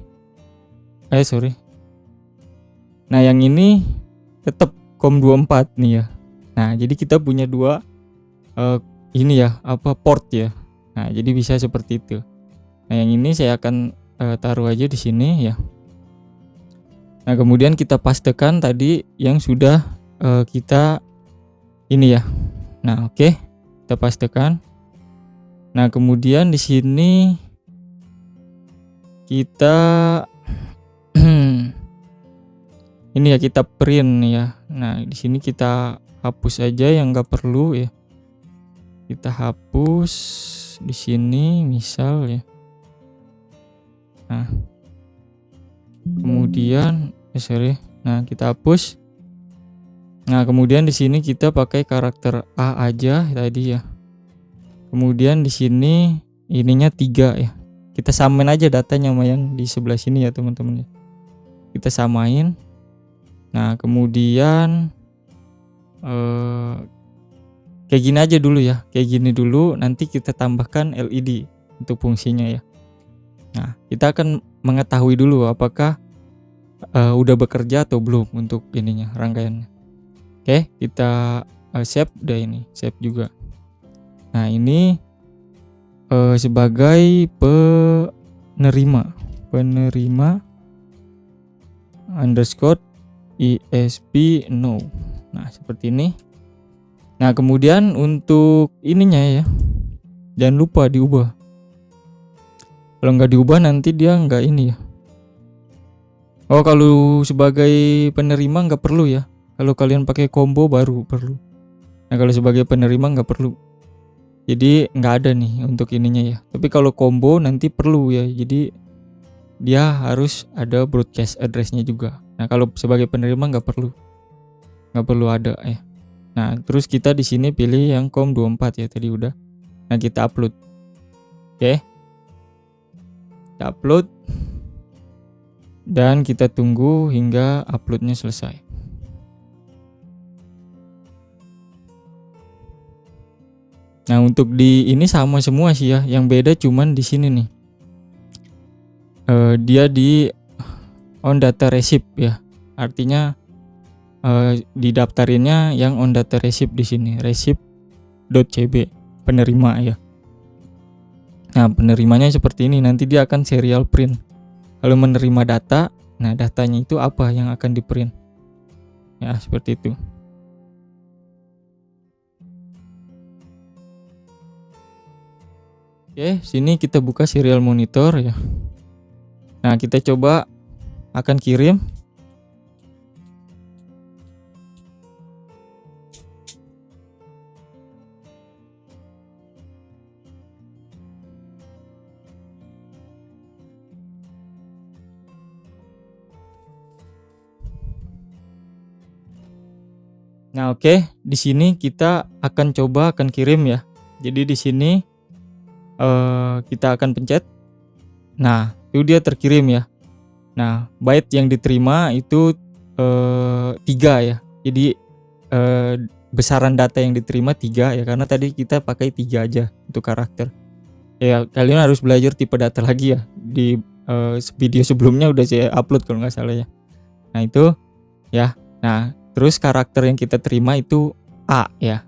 Nah yang ini tetap COM24 nih ya. Nah jadi kita punya 2 ini ya apa port ya. Nah jadi bisa seperti itu. Nah yang ini saya akan taruh aja di sini ya. Nah kemudian kita pastekan tadi yang sudah kita ini ya. Nah oke, kita pastekan. Nah, kemudian di sini kita ini ya kita print ya. Nah, di sini kita hapus aja yang nggak perlu ya. Kita hapus di sini misal ya. Nah, kemudian Nah, kita hapus. Nah, kemudian di sini kita pakai karakter A aja tadi ya. Kemudian di sini ininya 3 ya. Kita samain aja datanya sama yang di sebelah sini ya, teman-teman ya. Kita samain. Nah, kemudian kayak gini aja dulu ya. Kayak gini dulu, nanti kita tambahkan LED untuk fungsinya ya. Nah, kita akan mengetahui dulu apakah udah bekerja atau belum untuk ininya, rangkaiannya. Oke, kita save udah ini, save juga. Nah, ini sebagai penerima underscore ESP no. Nah, seperti ini. Nah, kemudian untuk ininya ya, jangan lupa diubah. Kalau nggak diubah nanti dia nggak ini ya. Oh, kalau sebagai penerima nggak perlu ya. Kalau kalian pakai combo baru perlu. Nah, kalau sebagai penerima nggak perlu. Jadi nggak ada nih untuk ininya ya. Tapi kalau combo nanti perlu ya. Jadi dia harus ada broadcast address-nya juga. Nah, kalau sebagai penerima nggak perlu ada ya. Nah, terus kita di sini pilih yang COM24 ya tadi udah. Nah, kita upload. Oke. Kita upload. Dan kita tunggu hingga uploadnya selesai. Nah, untuk di ini sama semua sih ya. Yang beda cuman di sini nih. Dia di on data receipt ya. Artinya didaftarinnya yang on data receipt di sini. receipt.cb penerima ya. Nah, penerimanya seperti ini. Nanti dia akan serial print. Kalau menerima data, nah datanya itu apa yang akan di print. Ya, seperti itu. Oke, sini kita buka serial monitor ya. Nah, kita coba akan kirim. Nah, oke, di sini kita akan kirim ya. Jadi di sini kita akan pencet. Nah, itu dia terkirim ya. Nah, byte yang diterima itu 3 ya. Jadi besaran data yang diterima 3 ya, karena tadi kita pakai 3 aja untuk karakter. Ya, kalian harus belajar tipe data lagi ya. Di video sebelumnya udah saya upload kalau nggak salah ya. Nah, itu ya. Nah, terus karakter yang kita terima itu A ya.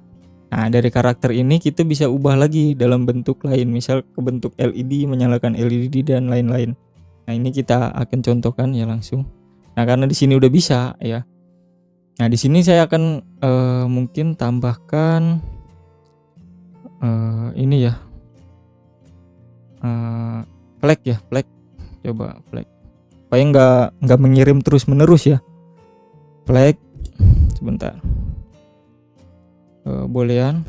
Nah, dari karakter ini kita bisa ubah lagi dalam bentuk lain, misal ke bentuk LED, menyalakan LED dan lain-lain. Nah, ini kita akan contohkan ya langsung. Nah, karena di sini udah bisa ya. Nah, di sini saya akan mungkin tambahkan ini ya. Flag ya, flag. Coba flag. Supaya nggak mengirim terus-menerus ya. Flag. Sebentar. Bolehan.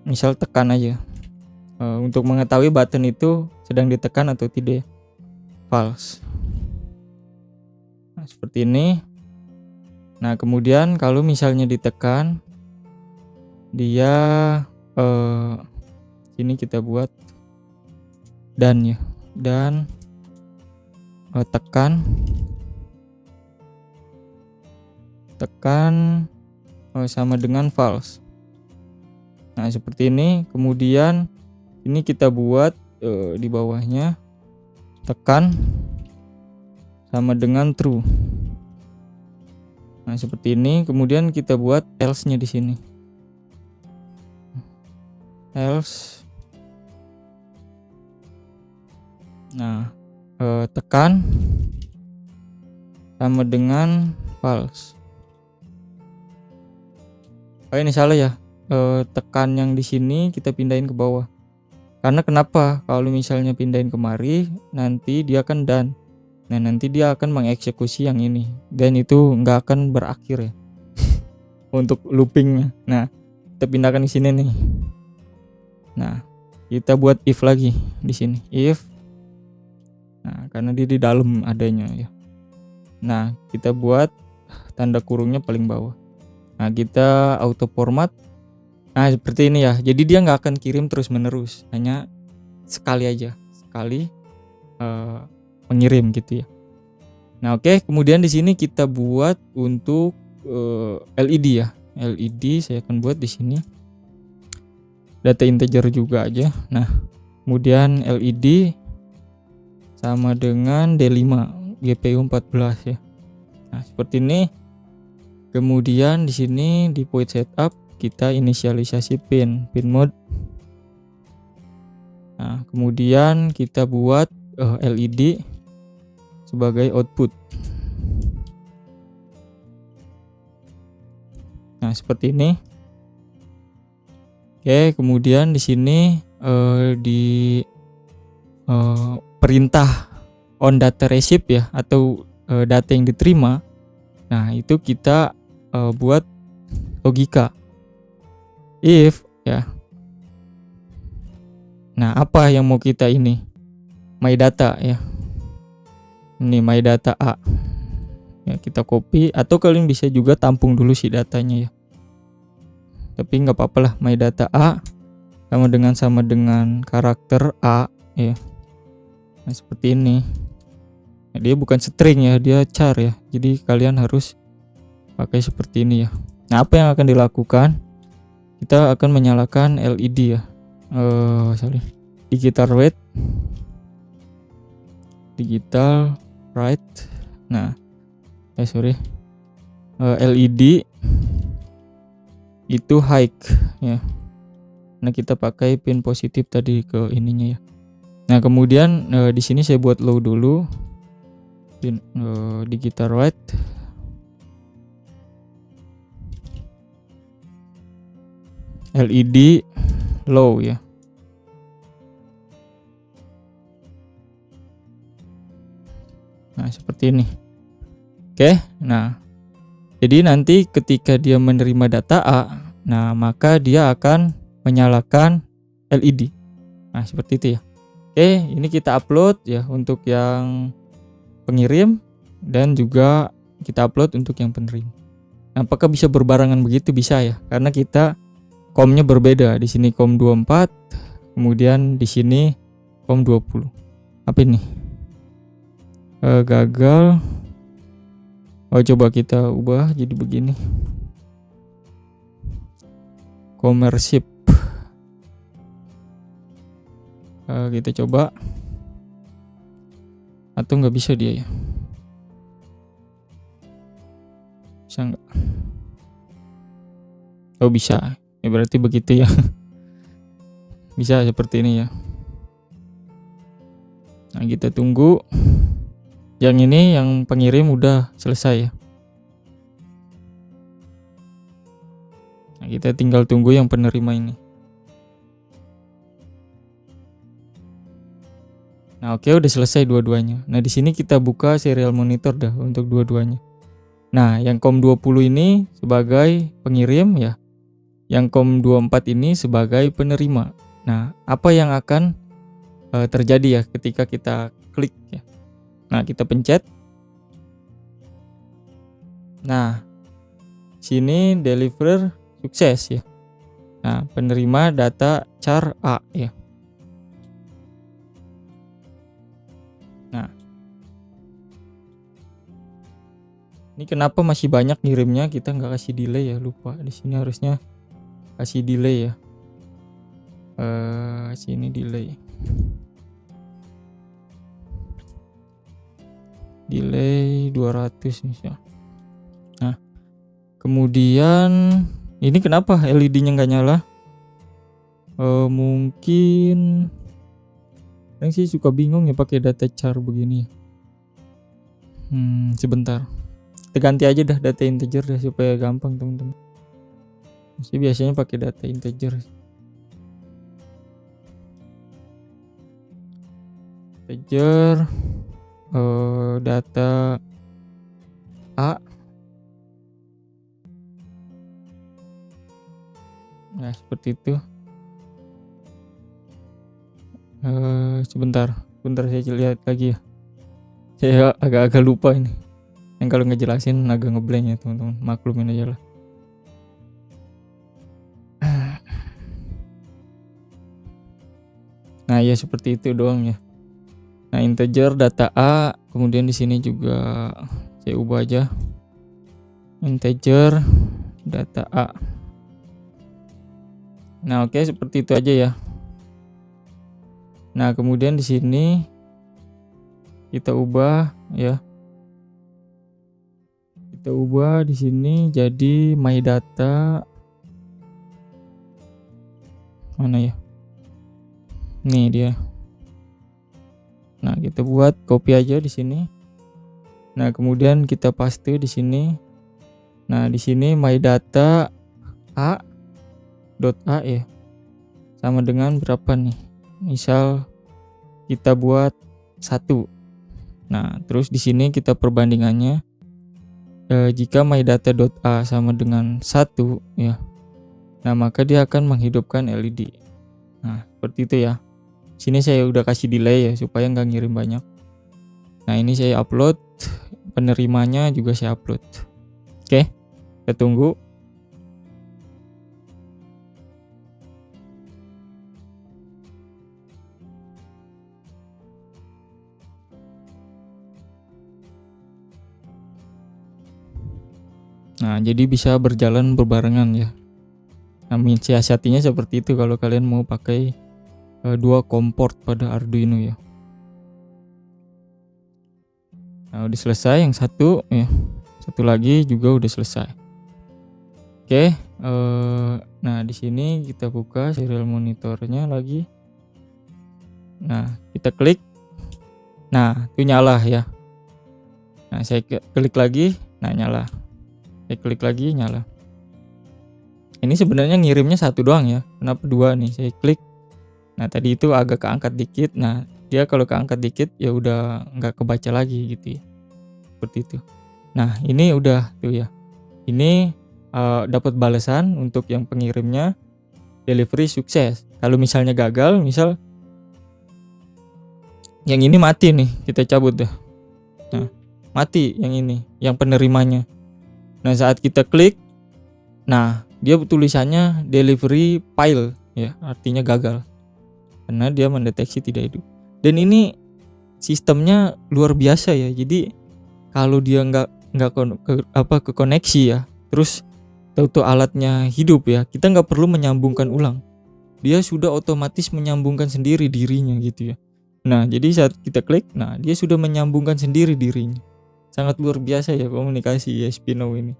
Misal tekan aja. Untuk mengetahui button itu sedang ditekan atau tidak. False. Nah, seperti ini. Nah, kemudian kalau misalnya ditekan, dia ini kita buat dan ya, dan tekan sama dengan false. Nah, seperti ini. Kemudian ini kita buat di bawahnya tekan sama dengan true. Nah, seperti ini. Kemudian kita buat else-nya di sini. Else. Nah, tekan sama dengan false. Oh, ini salah ya. tekan yang di sini kita pindahin ke bawah. Karena kenapa? Kalau misalnya pindahin kemari, nanti dia akan done. Nah, nanti dia akan mengeksekusi yang ini dan itu nggak akan berakhir ya untuk loopingnya. Nah, kita pindahkan ke sini nih. Nah, kita buat if lagi di sini. If. Nah, karena dia di dalam adanya ya. Nah, kita buat tanda kurungnya paling bawah. Nah, kita auto format. Nah, seperti ini ya. Jadi dia nggak akan kirim terus menerus, hanya sekali aja, sekali mengirim gitu ya. Nah, oke. Kemudian di sini kita buat untuk LED ya. LED saya akan buat di sini. Data integer juga aja. Nah, kemudian LED sama dengan D5 GPU 14 ya. Nah, seperti ini. Kemudian di sini di void setup kita inisialisasi pin mode. Nah, kemudian kita buat LED sebagai output. Nah, seperti ini. Oke, kemudian di sini di perintah on data receive ya, atau data yang diterima. Nah, itu kita buat logika if ya. Nah, apa yang mau kita ini? My data ya. Ini my data A. Ya, kita copy atau kalian bisa juga tampung dulu si datanya ya. Tapi nggak apa-apa lah, my data A sama dengan karakter A ya. Nah, seperti ini. Nah, dia bukan string ya, dia char ya. Jadi kalian harus pakai seperti ini ya. Nah, apa yang akan dilakukan? Kita akan menyalakan LED ya. Digital right. Nah, LED itu high ya. Nah, kita pakai pin positif tadi ke ininya ya. Nah, kemudian di sini saya buat low dulu. Pin digital right. LED low ya. Nah, seperti ini. Oke, nah. Jadi nanti ketika dia menerima data A, nah maka dia akan menyalakan LED. Nah, seperti itu ya. Oke, ini kita upload ya untuk yang pengirim dan juga kita upload untuk yang penerima. Nah, apakah bisa berbarengan begitu? Bisa ya, karena kita COM-nya berbeda. Di sini COM 24, kemudian di sini COM 20. Apa ini? Gagal. Oh, coba kita ubah jadi begini. Commership. Kita coba. Atau nggak bisa dia ya? Bisa nggak? Oh, bisa. Ya berarti begitu ya. Bisa seperti ini ya. Nah, kita tunggu. Yang ini yang pengirim udah selesai ya. Nah, kita tinggal tunggu yang penerima ini. Nah, oke, udah selesai dua-duanya. Nah, di sini kita buka serial monitor dah untuk dua-duanya. Nah, yang COM 20 ini sebagai pengirim ya. Yang COM 24 ini sebagai penerima. Nah, apa yang akan terjadi ya ketika kita klik ya. Nah, kita pencet. Nah, sini deliver sukses ya. Nah, penerima data char A ya. Nah, ini kenapa masih banyak ngirimnya? Kita nggak kasih delay ya, lupa. Di sini harusnya kasih delay ya. Sini delay. Delay 200 misalnya. Nah, kemudian ini kenapa LED-nya nggak nyala? Mungkin yang sih suka bingung ya pakai data char begini. Sebentar. Kita ganti aja dah data integer dah supaya gampang teman-teman. Saya biasanya pakai data integer. Data A. Nah, seperti itu. Sebentar saya lihat lagi ya. Saya agak-agak lupa ini. Yang kalau ngejelasin agak ngeblank ya teman-teman. Maklumin aja lah. Nah, ya seperti itu doang ya. Nah, integer data A, kemudian di sini juga saya ubah aja. Integer data A. Nah, oke, seperti itu aja ya. Nah, kemudian di sini kita ubah ya. Kita ubah di sini jadi my data. Mana ya? Nih dia. Nah, kita buat copy aja di sini. Nah, kemudian kita paste di sini. Nah, di sini my data a ya. Sama dengan berapa nih? Misal kita buat 1. Nah, terus di sini kita perbandingannya. Jika my data.a sama dengan 1 ya. Nah, maka dia akan menghidupkan LED. Nah, seperti itu ya. Sini saya udah kasih delay ya supaya nggak ngirim banyak. Nah, ini saya upload, penerimanya juga saya upload. Oke, kita tunggu. Nah, jadi bisa berjalan berbarengan ya. Nah, mensiasatinya seperti itu kalau kalian mau pakai 2 kompor pada Arduino ya. Nah, udah selesai yang satu ya. Satu lagi juga udah selesai. Oke, nah di sini kita buka serial monitornya lagi. Nah, kita klik. Nah, itu nyala ya. Nah, saya klik lagi, nah nyala. Saya klik lagi, nyala. Ini sebenarnya ngirimnya 1 doang ya. Kenapa 2 nih? Saya klik. Nah, tadi itu agak keangkat dikit. Nah, dia kalau keangkat dikit ya udah nggak kebaca lagi gitu ya. Seperti itu. Nah, ini udah tuh ya. Ini dapat balasan untuk yang pengirimnya, delivery sukses. Kalau misalnya gagal, misal yang ini mati nih, kita cabut dah. Nah, mati yang ini, yang penerimanya. Nah, saat kita klik, nah dia tulisannya delivery fail ya, artinya gagal. Karena dia mendeteksi tidak hidup. Dan ini sistemnya luar biasa ya. Jadi kalau dia nggak ke koneksi ya, terus tahu alatnya hidup ya, kita nggak perlu menyambungkan ulang. Dia sudah otomatis menyambungkan sendiri dirinya gitu ya. Nah, jadi saat kita klik, nah dia sudah menyambungkan sendiri dirinya. Sangat luar biasa ya komunikasi Espino ini.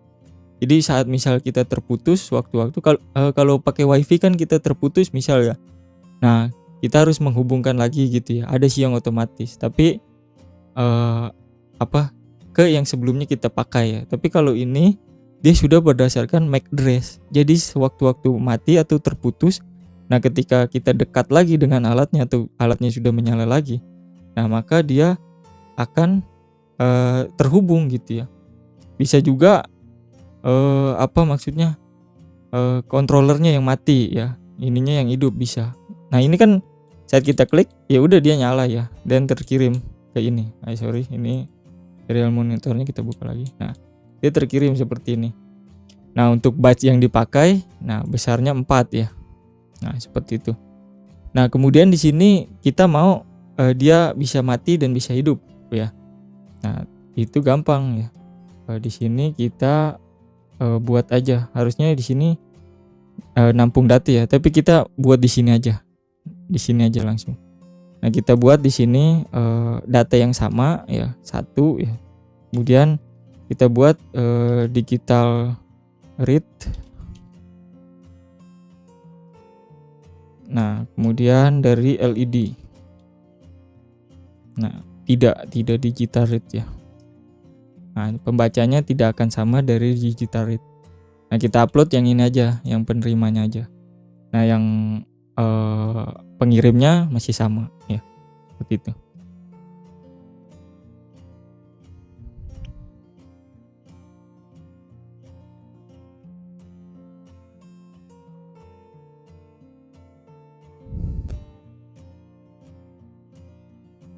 Jadi saat misal kita terputus waktu-waktu, kalau pakai wifi kan kita terputus misal ya. Nah, kita harus menghubungkan lagi gitu ya. Ada sih yang otomatis, tapi ke yang sebelumnya kita pakai ya. Tapi kalau ini dia sudah berdasarkan MAC address. Jadi sewaktu-waktu mati atau terputus, nah ketika kita dekat lagi dengan alatnya atau alatnya sudah menyala lagi, nah maka dia akan terhubung gitu ya. Bisa juga kontrolernya yang mati ya, ininya yang hidup bisa. Nah, ini kan saat kita klik ya udah dia nyala ya dan terkirim ke ini. Ini serial monitornya kita buka lagi. Nah, dia terkirim seperti ini. Nah, untuk batch yang dipakai, nah besarnya 4 ya. Nah, seperti itu. Nah, kemudian di sini kita mau dia bisa mati dan bisa hidup ya. Nah, itu gampang ya. Di sini kita buat aja. Harusnya di sini nampung data ya, tapi kita buat di sini aja. Di sini aja langsung. Nah, kita buat di sini data yang sama ya, 1 ya. Kemudian kita buat digital read. Nah, kemudian dari LED. Nah, tidak digital read ya. Nah, pembacanya tidak akan sama dari digital read. Nah, kita upload yang ini aja, yang penerimanya aja. Nah, yang pengirimnya masih sama ya, seperti itu.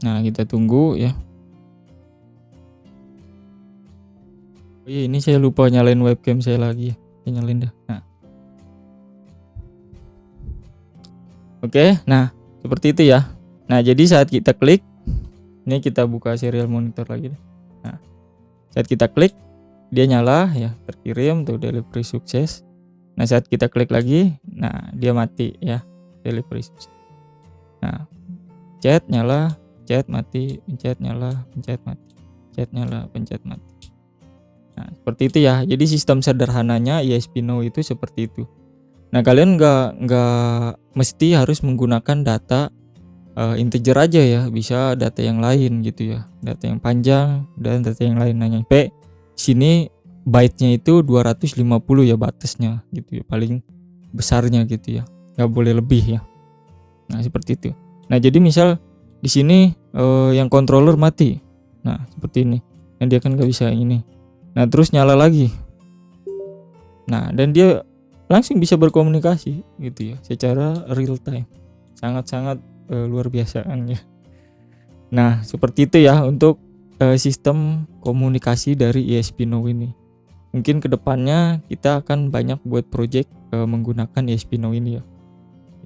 Nah, kita tunggu ya. Oh iya, ini saya lupa nyalain webcam saya lagi ya. Saya nyalain dah. Nah. Oke, nah seperti itu ya. Nah, jadi saat kita klik, ini kita buka serial monitor lagi deh. Nah, saat kita klik, dia nyala ya, terkirim tuh delivery sukses. Nah, saat kita klik lagi, nah dia mati ya, delivery sukses. Nah, chat nyala, chat mati, pencet nyala, pencet mati, chat nyala, pencet mati. Nah, seperti itu ya. Jadi sistem sederhananya ESP Now itu seperti itu. Nah, kalian nggak mesti harus menggunakan data integer aja ya, bisa data yang lain gitu ya, data yang panjang dan data yang lain. Nah, nyampe sini byte-nya itu 250 ya batasnya gitu ya, paling besarnya gitu ya, nggak boleh lebih ya. Nah, seperti itu. Nah, jadi misal di sini yang controller mati, nah seperti ini, nah dia kan nggak bisa ini. Nah, terus nyala lagi, nah dan dia langsung bisa berkomunikasi gitu ya, secara real time, sangat-sangat luar biasa kan ya. Nah, seperti itu ya untuk sistem komunikasi dari ESP Now ini. Mungkin kedepannya kita akan banyak buat project menggunakan ESP Now ini ya.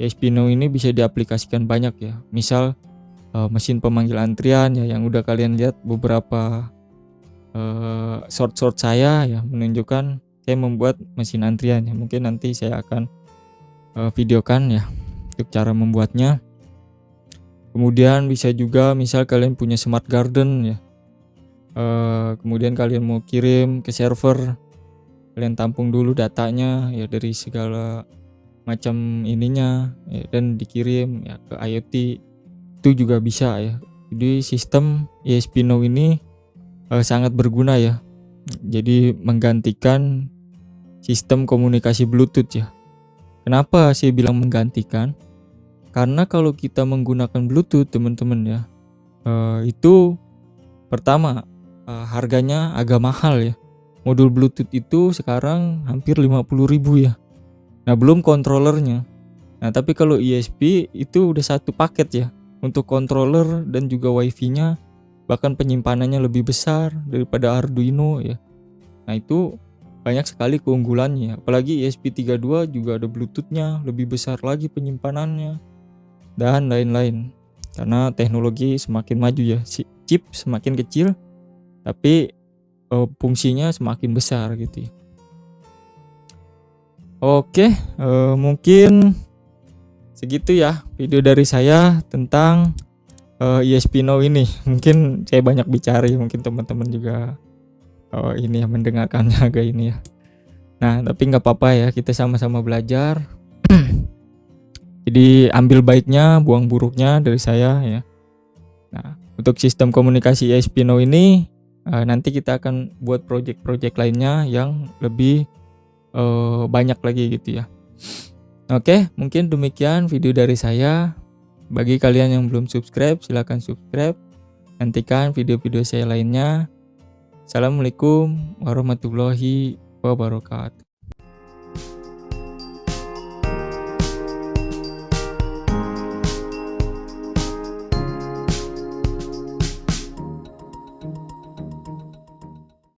ESP Now ini bisa diaplikasikan banyak ya. Misal mesin pemanggil antrian ya, yang udah kalian lihat beberapa short saya ya, menunjukkan saya membuat mesin antrian ya. Mungkin nanti saya akan videokan ya untuk cara membuatnya. Kemudian bisa juga misal kalian punya smart garden ya, kemudian kalian mau kirim ke server, kalian tampung dulu datanya ya dari segala macam ininya ya, dan dikirim ya ke IoT, itu juga bisa ya. Jadi sistem ESP Now ini sangat berguna ya, jadi menggantikan sistem komunikasi Bluetooth ya. Kenapa saya bilang menggantikan? Karena kalau kita menggunakan Bluetooth teman-teman ya, itu pertama harganya agak mahal ya. Modul Bluetooth itu sekarang hampir 50.000 ya. Nah, belum controllernya. Nah, tapi kalau ESP itu udah satu paket ya, untuk controller dan juga WiFi-nya, bahkan penyimpanannya lebih besar daripada Arduino ya. Nah, itu banyak sekali keunggulannya. Apalagi ESP32 juga ada Bluetooth-nya, lebih besar lagi penyimpanannya dan lain-lain. Karena teknologi semakin maju ya, chip semakin kecil tapi fungsinya semakin besar gitu ya. Oke, mungkin segitu ya video dari saya tentang ESP Now ini. Mungkin saya banyak bicara ya, mungkin teman-teman juga ini ya mendengarkannya agak ini ya. Nah, tapi nggak apa-apa ya, kita sama-sama belajar. Jadi ambil baiknya, buang buruknya dari saya ya. Nah, untuk sistem komunikasi ESP Now ini nanti kita akan buat project-project lainnya yang lebih banyak lagi gitu ya. Oke, mungkin demikian video dari saya. Bagi kalian yang belum subscribe, silakan subscribe. Nantikan video-video saya lainnya. Assalamualaikum warahmatullahi wabarakatuh.